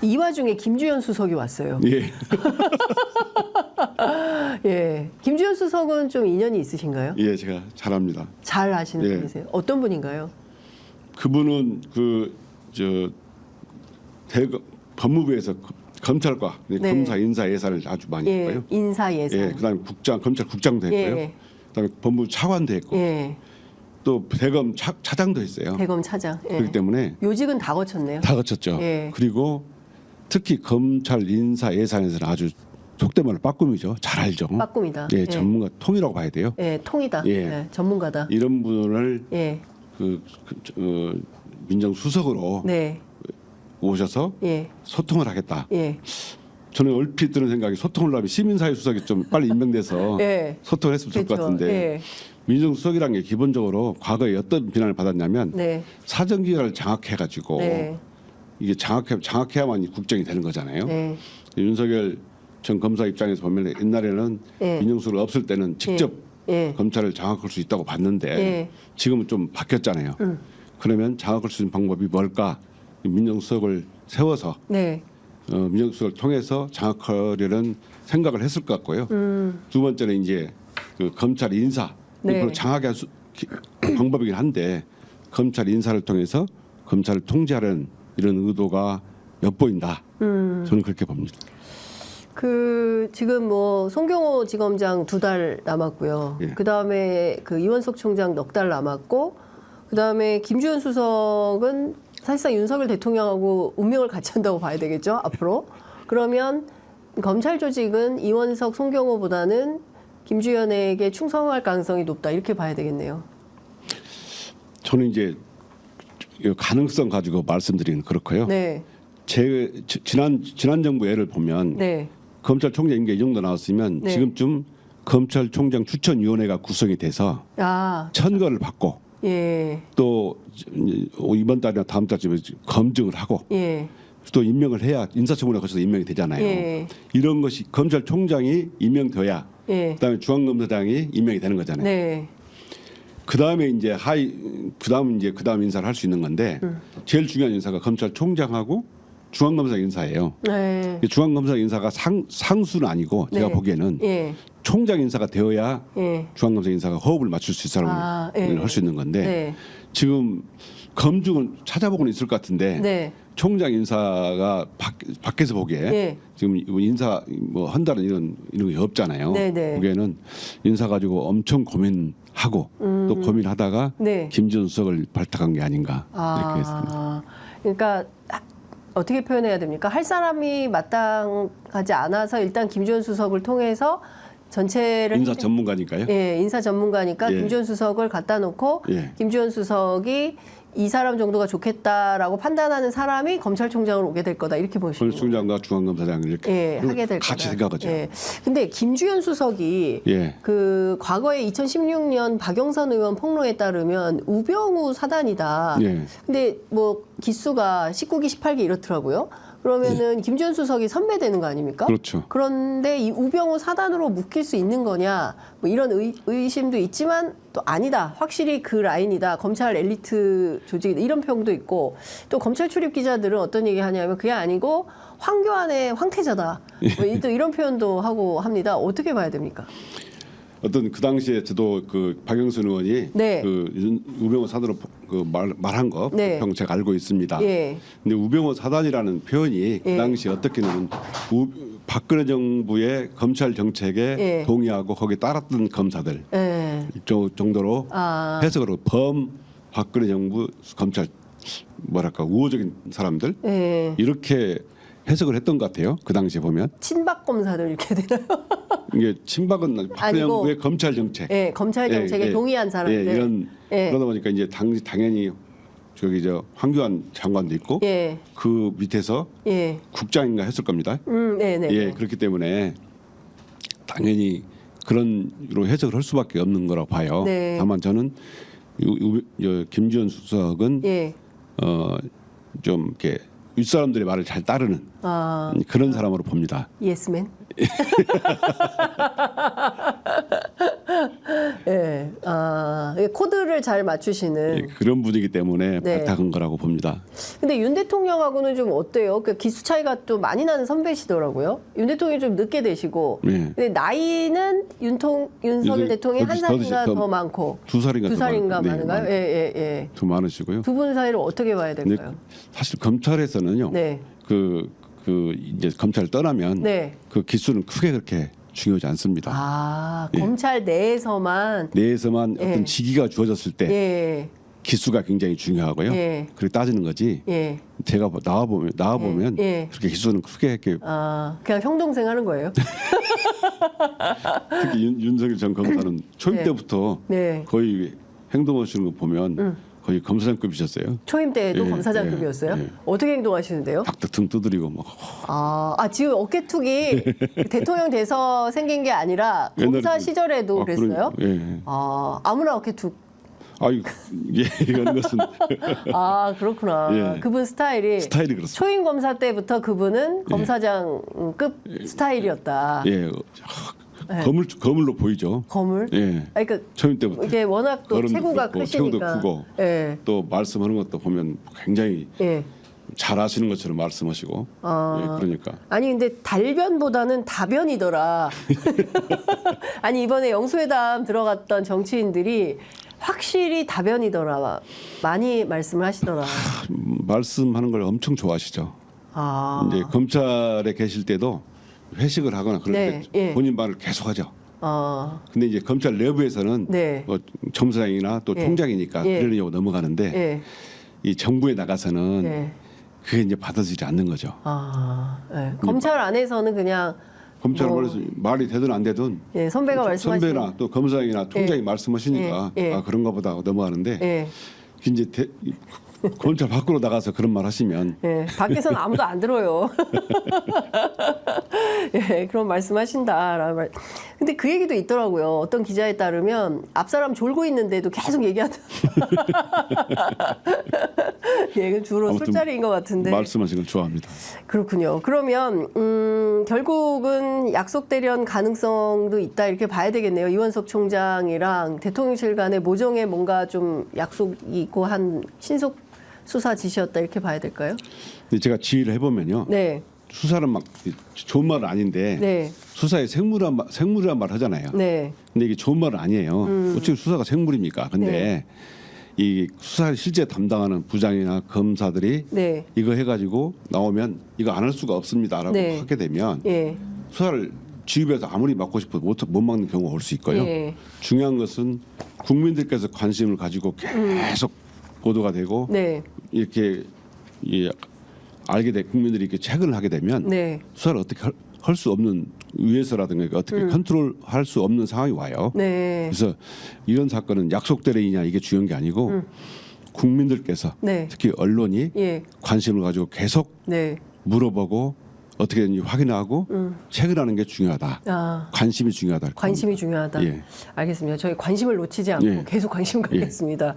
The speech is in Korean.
이 와중에 김주현 수석이 왔어요. 예. 예, 김주현 수석은 좀 인연이 있으신가요? 예, 제가 잘합니다. 잘 아시는 예. 분이세요. 어떤 분인가요? 그분은 법무부에서 검찰과 네. 검사 인사 예산을 아주 많이 예, 했고요. 인사 예산. 예, 그다음에 검찰국장도 했고요. 예. 그다음에 법무부 차관도 했고 예, 또 대검 차장도 했어요. 대검 차장. 예. 그렇기 때문에 요직은 다 거쳤네요. 다 거쳤죠. 예. 그리고 특히 검찰 인사 예산에서는 아주 속된 말로 빠꿈이죠. 잘 알죠. 빠꿈이다. 예, 전문가 통이라고 봐야 돼요. 예, 통이다. 예. 예, 전문가다. 이런 분을 예, 민정수석으로 네, 오셔서 예, 소통을 하겠다. 예, 저는 얼핏 드는 생각이 소통을 하면 시민사회 수석이 좀 빨리 임명돼서 예. 소통을 했으면 좋을 것 그렇죠. 같은데 예. 민정수석이라는 게 기본적으로 과거에 어떤 비난을 받았냐면 네, 사정기관을 장악해가지고 네, 이게 장악해야만 국정이 되는 거잖아요. 네, 윤석열 전 검사 입장에서 보면 옛날에는 예. 민정수석을 없을 때는 직접 예, 검찰을 장악할 수 있다고 봤는데 예. 지금은 좀 바뀌었잖아요. 그러면 장악할 수 있는 방법이 뭘까? 민정수석을 세워서 네, 민정수석을 통해서 장악하려는 생각을 했을 것 같고요. 두 번째는 이제 그 검찰 인사 네. 이걸 장악의 방법이긴 한데 검찰 인사를 통해서 검찰을 통제하려는 이런 의도가 엿보인다. 저는 그렇게 봅니다. 지금 뭐 송경호 지검장 2달 남았고요. 예. 그 다음에 그 이원석 총장 넉 달 남았고, 그 다음에 김주현 수석은 사실상 윤석열 대통령하고 운명을 같이 한다고 봐야 되겠죠, 앞으로. 그러면 검찰 조직은 이원석, 송경호보다는 김주현에게 충성할 가능성이 높다, 이렇게 봐야 되겠네요. 저는 이제 이 가능성 가지고 말씀드리는 그렇고요. 네, 지난 정부 예를 보면 네, 검찰총장 임기 이 정도 나왔으면 네. 지금쯤 검찰총장 추천위원회가 구성이 돼서 아, 천거를 받고 예, 또 이번 달이나 다음 달쯤에 검증을 하고 예, 또 임명을 해야 인사청문회 거쳐서 임명이 되잖아요. 예. 이런 것이 검찰총장이 임명돼야 예, 그다음에 중앙검사장이 임명이 되는 거잖아요. 네, 그다음에 이제 그다음 인사를 할 수 있는 건데 제일 중요한 인사가 검찰총장하고 중앙검사 인사예요. 네, 중앙검사 인사가 상수는 아니고 제가 네. 보기에는 예, 총장 인사가 되어야 예, 중앙검사 인사가 호흡을 맞출 수 있을 아, 사람을 예. 할 수 있는 건데 네, 지금 검증을 찾아보고는 있을 것 같은데 네, 총장 인사가 밖에서 보기에 예. 지금 인사 뭐 한다는 이런 게 없잖아요. 네네. 보기에는 인사 가지고 엄청 고민하고 또 고민하다가 네. 김주현 수석을 발탁한 게 아닌가 이렇게 했습니다. 그러니까 어떻게 표현해야 됩니까? 할 사람이 마땅하지 않아서 일단 김주현 수석을 통해서 전체를 인사 전문가니까요. 예, 인사 전문가니까 예. 김주현 수석을 갖다 놓고 예. 김주현 수석이 이 사람 정도가 좋겠다라고 판단하는 사람이 검찰총장으로 오게 될 거다 이렇게 보시는 거예요. 검찰총장과 중앙검사장을 이렇게 예, 하게 될 같이 거다. 생각하죠. 예. 근데 김주현 수석이 예. 그 과거에 2016년 박영선 의원 폭로에 따르면 우병우 사단이다. 예. 근데 뭐 기수가 19기, 18기 이렇더라고요. 그러면은 김주현 수석이 선배되는 거 아닙니까? 그렇죠. 그런데 이 우병우 사단으로 묶일 수 있는 거냐? 뭐 이런 의심도 있지만 또 아니다. 확실히 그 라인이다. 검찰 엘리트 조직이다. 이런 평도 있고 또 검찰 출입 기자들은 어떤 얘기 하냐면 그게 아니고 황교안의 황태자다. 뭐 또 이런 표현도 하고 합니다. 어떻게 봐야 됩니까? 어떤 그 당시에 저도 그 박영선 의원이 네. 그 우병우 사단으로 그 말한 거 네. 평 제가 알고 있습니다. 예. 근데 우병우 사단이라는 표현이 예. 그 당시 어떻게냐면 박근혜 정부의 검찰 정책에 예. 동의하고 거기에 따랐던 검사들 예. 정도로 아. 해석으로 박근혜 정부 검찰 뭐랄까 우호적인 사람들 예. 이렇게 해석을 했던 것 같아요. 그 당시에 보면 친박 검사들 이렇게 되나요? 이게 친박은 박근혜 아니고, 정부의 검찰 정책, 예, 검찰 정책에 동의한 사람들. 이런 예. 그러다 보니까 이제 당연히 황교안 장관도 있고 예. 그 밑에서 예. 국장인가 했을 겁니다. 네네. 예, 그렇기 때문에 당연히 그런로 해석을 할 수밖에 없는 거라고 봐요. 네. 다만 저는 김주현 수석은 예. 좀 이렇게 윗사람들의 말을 잘 따르는 그런 사람으로 봅니다. 예스맨. 예. 코드를 잘 맞추시는. 예, 그런 분이기 때문에 네. 발탁한 거라고 봅니다. 근데 윤 대통령하고는 좀 어때요? 그 기수 차이가 좀 많이 나는 선배시더라고요. 윤 대통령이 좀 늦게 되시고, 예. 근데 나이는 윤석열 대통령이 한 살인가 더 많고, 2살인가 두 살인가 네, 많은가요? 예. 더 많으시고요. 두 분 사이를 어떻게 봐야 근데 될까요? 사실 검찰에서는요. 네. 그 이제 검찰을 떠나면 네. 그 기수는 크게 그렇게 중요하지 않습니다. 예. 검찰 내에서만. 내에서만 예. 어떤 직위가 주어졌을 때 예. 기수가 굉장히 중요하고요. 예. 그렇게 따지는 거지. 예. 제가 나와 보면 예. 그렇게 기수는 크게 이렇게 그냥 형 동생 하는 거예요? 특히 윤석열 전 검사는 초임 네. 때부터 네. 거의 행동하시는 거 보면 거의 검사장급이셨어요. 초임 때도 예, 검사장급이었어요? 예. 어떻게 행동하시는데요? 탁탁 등 두드리고 막 지금 어깨투기 대통령 돼서 생긴 게 아니라 검사 옛날에- 시절에도 그랬어요? 예. 아무나 어깨투. 이런 것은 그렇구나. 예. 그분 스타일이 스타일이 그렇습니다. 초임 검사 때부터 그분은 검사장급 스타일이었다. 예. 거물로 보이죠. 거물? 예. 그러니까 초임 때부터 이게 워낙 또 걸음도 체구가 굵고, 크시니까. 체구도 크고. 예. 또 말씀하는 것도 보면 굉장히 예. 잘하시는 것처럼 말씀하시고. 예, 그러니까 아니 근데 달변보다는 다변이더라. 아니 이번에 영수회담 들어갔던 정치인들이 확실히 다변이더라. 많이 말씀을 하시더라. 말씀하는 걸 엄청 좋아하시죠. 아. 이제 검찰에 계실 때도 회식을 하거나 그럴 네, 때 예. 본인 말을 계속하죠. 아. 근데 이제 검찰 내부에서는 네. 뭐 청사장이나 또 예. 총장이니까 예. 그러려고 넘어가는데 예. 이 정부에 나가서는 예. 그게 이제 받아들이지 않는 거죠. 예. 검찰 안에서는 그냥 검찰 뭐, 말이 되든 안 되든 예, 선배가 말씀하신 선배나 또 검사장이나 총장이 말씀하시니까 예. 그런가 보다 넘어가는데 예. 이제 검찰 밖으로 나가서 그런 말 하시면 예, 밖에서는 아무도 안 들어요. 예, 그런 말씀하신다라는 말. 근데 그 얘기도 있더라고요. 어떤 기자에 따르면 앞 사람 졸고 있는데도 계속 얘기하다. 예, 그 주로 아무튼 술자리인 것 같은데. 말씀하신 걸 좋아합니다. 그렇군요. 그러면 결국은 약속대련 가능성도 있다 이렇게 봐야 되겠네요. 이원석 총장이랑 대통령실 간의 모종의 뭔가 좀 약속이 있고 한 신속 수사 지시였다 이렇게 봐야 될까요? 근데 제가 지휘를 해보면요. 네. 수사는 막 좋은 말은 아닌데 네. 수사에 생물이란 말 하잖아요. 네. 근데 이게 좋은 말은 아니에요. 어떻게 수사가 생물입니까? 근데 이 수사를 실제 담당하는 부장이나 검사들이 네. 이거 해가지고 나오면 이거 안 할 수가 없습니다라고 네. 하게 되면 예. 수사를 지휘부에서 아무리 막고 싶어도 못 막는 경우가 올 수 있고요. 예. 중요한 것은 국민들께서 관심을 가지고 계속 보도가 되고 네. 이렇게 알게 돼 국민들이 이렇게 체근을 하게 되면 네. 수사를 어떻게 할 수 없는 위에서라든가 어떻게 컨트롤할 수 없는 상황이 와요. 네. 그래서 이런 사건은 약속대로이냐 이게 중요한 게 아니고 국민들께서 네. 특히 언론이 예. 관심을 가지고 계속 네. 물어보고 어떻게든지 확인하고 체크하는 게 중요하다. 관심이 중요하다. 관심이 중요하다. 예. 알겠습니다. 저희 관심을 놓치지 않고 예. 계속 관심 갖겠습니다.